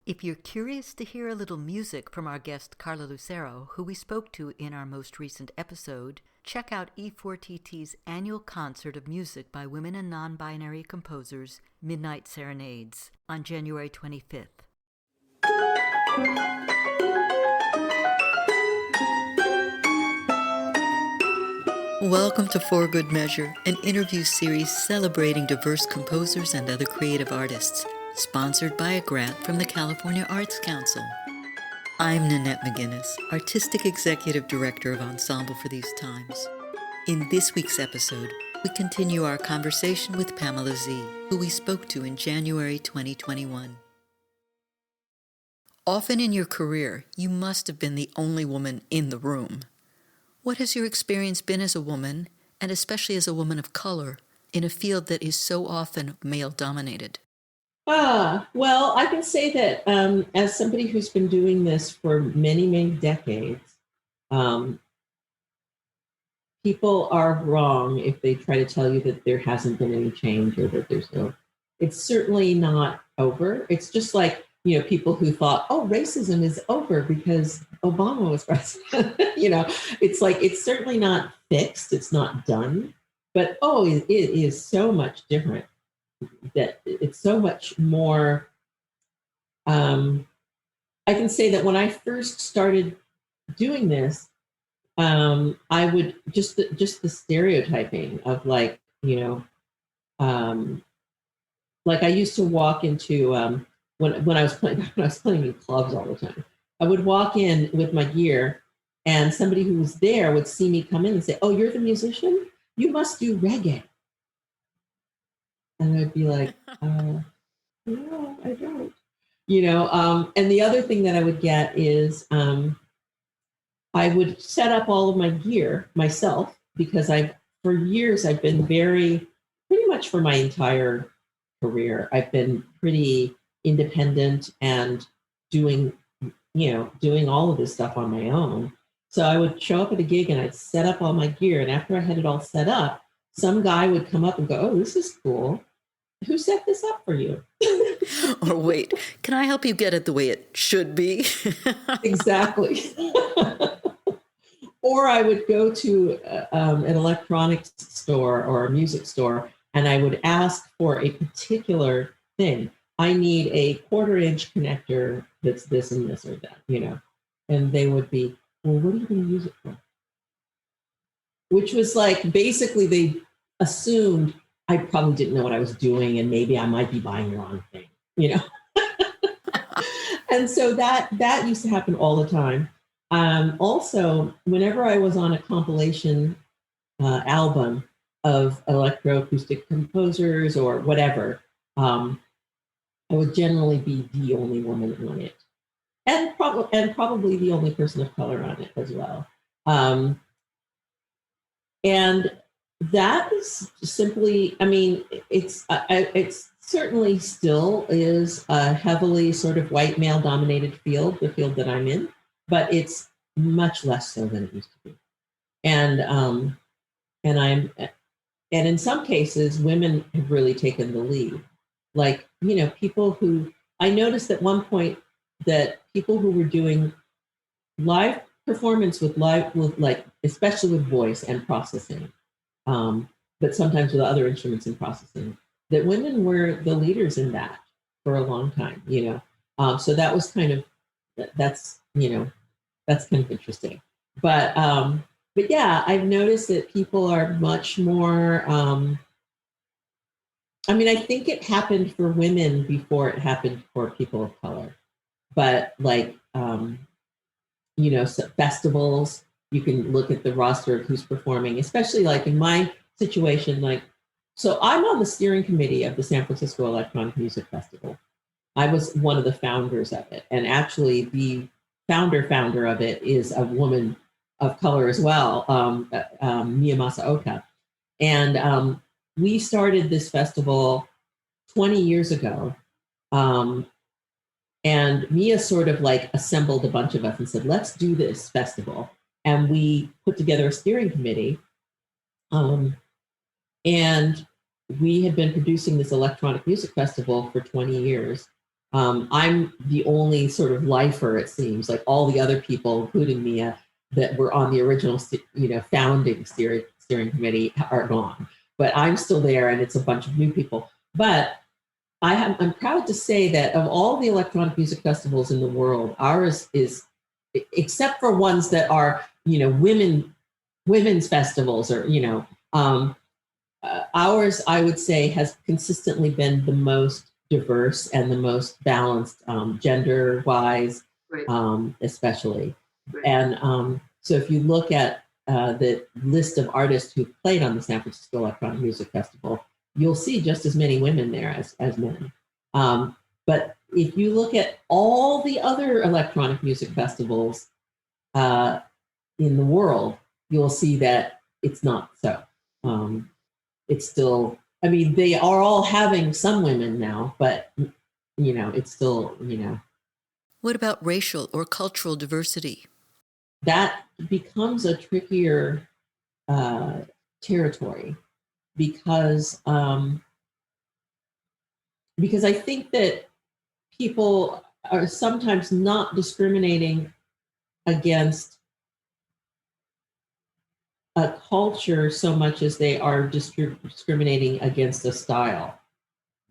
If you're curious to hear a little music from our guest Carla Lucero, who we spoke to in our most recent episode, check out E4TT's annual concert of music by women and non-binary composers, Midnight Serenades, on January 25th. Welcome to For Good Measure, an interview series celebrating diverse composers and other creative artists, sponsored by a grant from the California Arts Council. I'm Nanette McGuinness, Artistic Executive Director of Ensemble for these times. In this week's episode, we continue our conversation with Pamela Z, who we spoke to in January 2021. Often in your career, you must have been the only woman in the room. What has your experience been as a woman, and especially as a woman of color, in a field that is so often male-dominated? Well, I can say that as somebody who's been doing this for many, many decades, people are wrong if they try to tell you that there hasn't been any change or that there's no. It's certainly not over. It's just like, people who thought, oh, racism is over because Obama was president. It's like, it's certainly not fixed. It's not done. But, it is so much different. That it's so much more. I can say that when I first started doing this, I would just the stereotyping of like I used to walk into when I was playing in clubs all the time. I would walk in with my gear, and somebody who was there would see me come in and say, "Oh, you're the musician? You must do reggae." And I'd be like, no, I don't. And the other thing that I would get is I would set up all of my gear myself because for years, I've been pretty much for my entire career, I've been pretty independent and doing all of this stuff on my own. So I would show up at a gig and I'd set up all my gear. And after I had it all set up, some guy would come up and go, "Oh, this is cool. Who set this up for you?" Or wait, can I help you get it the way it should be? Exactly. Or I would go to an electronics store or a music store, and I would ask for a particular thing. I need a 1/4-inch connector that's this and this or that, And they would be, "Well, what are you going to use it for?" Which was like, basically they assumed I probably didn't know what I was doing, and maybe I might be buying the wrong thing, And so that used to happen all the time. Also, whenever I was on a compilation album of electroacoustic composers or whatever, I would generally be the only woman on it, and probably the only person of color on it as well. And that is simply, it's certainly still is a heavily sort of white male dominated field, the field that I'm in, but it's much less so than it used to be. And in some cases, women have really taken the lead. Like, people who, I noticed at one point that people who were doing live performance with like, especially with voice and processing, but sometimes with other instruments and processing, that women were the leaders in that for a long time, So that was that's kind of interesting. But yeah, I've noticed that people are much more, I think it happened for women before it happened for people of color, but like, so festivals, you can look at the roster of who's performing, especially like in my situation, like, so I'm on the steering committee of the San Francisco Electronic Music Festival. I was one of the founders of it. And actually the founder of it is a woman of color as well, Mia Masaoka. And we started this festival 20 years ago. And Mia sort of like assembled a bunch of us and said, "Let's do this festival." And we put together a steering committee. And we had been producing this electronic music festival for 20 years. I'm the only sort of lifer, it seems. Like all the other people, including Mia, that were on the original, founding steering committee are gone. But I'm still there, and it's a bunch of new people. But I'm proud to say that of all the electronic music festivals in the world, ours is, except for ones that are, women's festivals, or ours, I would say, has consistently been the most diverse and the most balanced, gender-wise, Right. Especially. Right. And so if you look at the list of artists who played on the San Francisco Electronic Music Festival, you'll see just as many women there as men. But if you look at all the other electronic music festivals in the world, you'll see that it's not so. It's still, I mean, they are all having some women now, but, it's still, What about racial or cultural diversity? that becomes a trickier territory because I think that people are sometimes not discriminating against a culture so much as they are discriminating against a style,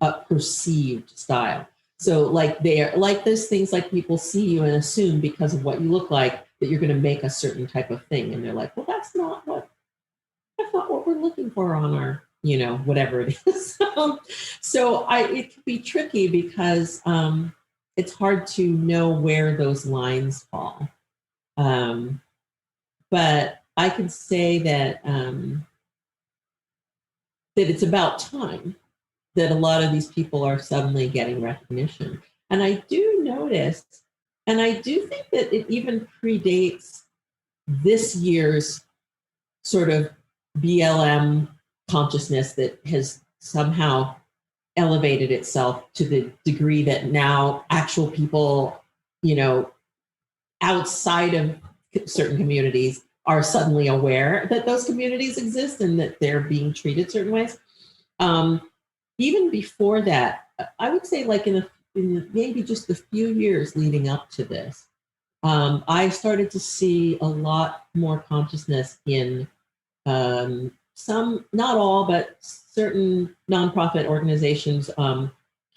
a perceived style. So like there's things like people see you and assume because of what you look like that you're going to make a certain type of thing, and they're like, well, that's not what we're looking for on our, whatever it is. So it can be tricky because it's hard to know where those lines fall. But I can say that that it's about time that a lot of these people are suddenly getting recognition. And I do notice, and I do think that it even predates this year's sort of BLM consciousness that has somehow elevated itself to the degree that now actual people, outside of certain communities are suddenly aware that those communities exist and that they're being treated certain ways. Even before that, I would say like in maybe just a few years leading up to this, I started to see a lot more consciousness in some, not all, but certain nonprofit organizations,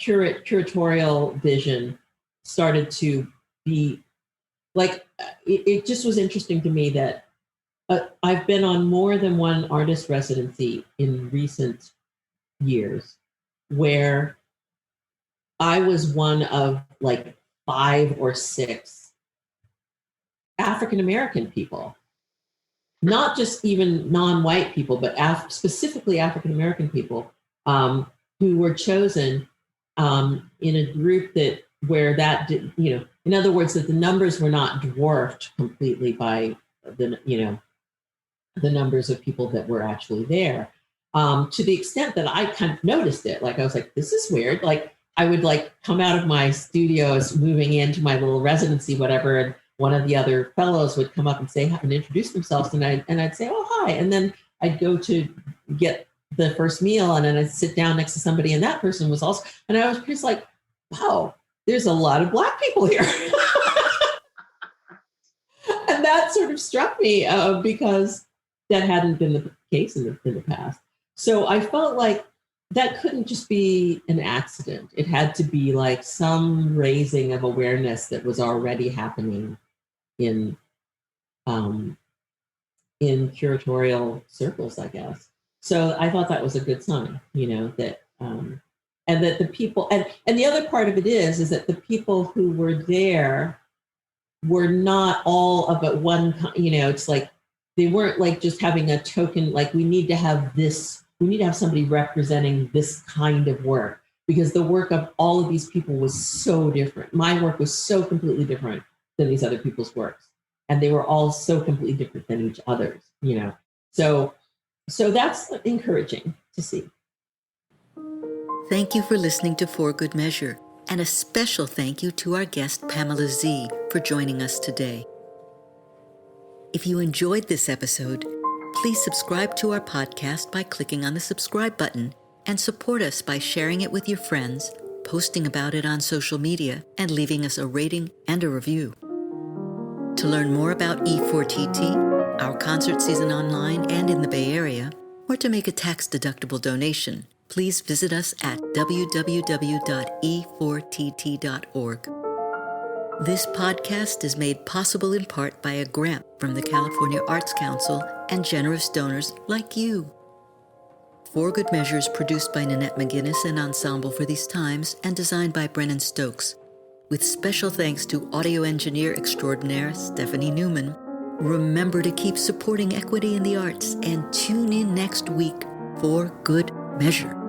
curatorial vision started to be like, it just was interesting to me that I've been on more than one artist residency in recent years where I was one of like 5 or 6 African American people, not just even non-white people, but specifically African American people who were chosen in a group where that did, in other words, that the numbers were not dwarfed completely by the numbers of people that were actually there. To the extent that I kind of noticed it, like I was like, this is weird. Like I would like come out of my studios, moving into my little residency, whatever, and one of the other fellows would come up and say and introduce themselves, and I'd say, oh hi, and then I'd go to get the first meal, and then I'd sit down next to somebody, and that person was also, and I was just like, wow, there's a lot of Black people here. And that sort of struck me because that hadn't been the case in the past. So I felt like that couldn't just be an accident. It had to be like some raising of awareness that was already happening in curatorial circles, I guess. So I thought that was a good sign, that and that the people, and the other part of it is that the people who were there were not all of it one, it's like they weren't like just having a token, like we need to have somebody representing this kind of work, because the work of all of these people was so different. My work was so completely different than these other people's works, and they were all so completely different than each other's, So that's encouraging to see. Thank you for listening to For Good Measure, and a special thank you to our guest Pamela Z for joining us today. If you enjoyed this episode, please subscribe to our podcast by clicking on the subscribe button, and support us by sharing it with your friends, posting about it on social media and leaving us a rating and a review. To learn more about E4TT, our concert season online and in the Bay Area, or to make a tax-deductible donation, please visit us at www.e4tt.org. This podcast is made possible in part by a grant from the California Arts Council and generous donors like you. For Good Measure is produced by Nanette McGuinness and Ensemble for These Times and designed by Brennan Stokes, with special thanks to audio engineer extraordinaire Stephanie Neumann. Remember to keep supporting equity in the arts and tune in next week for Good Measure.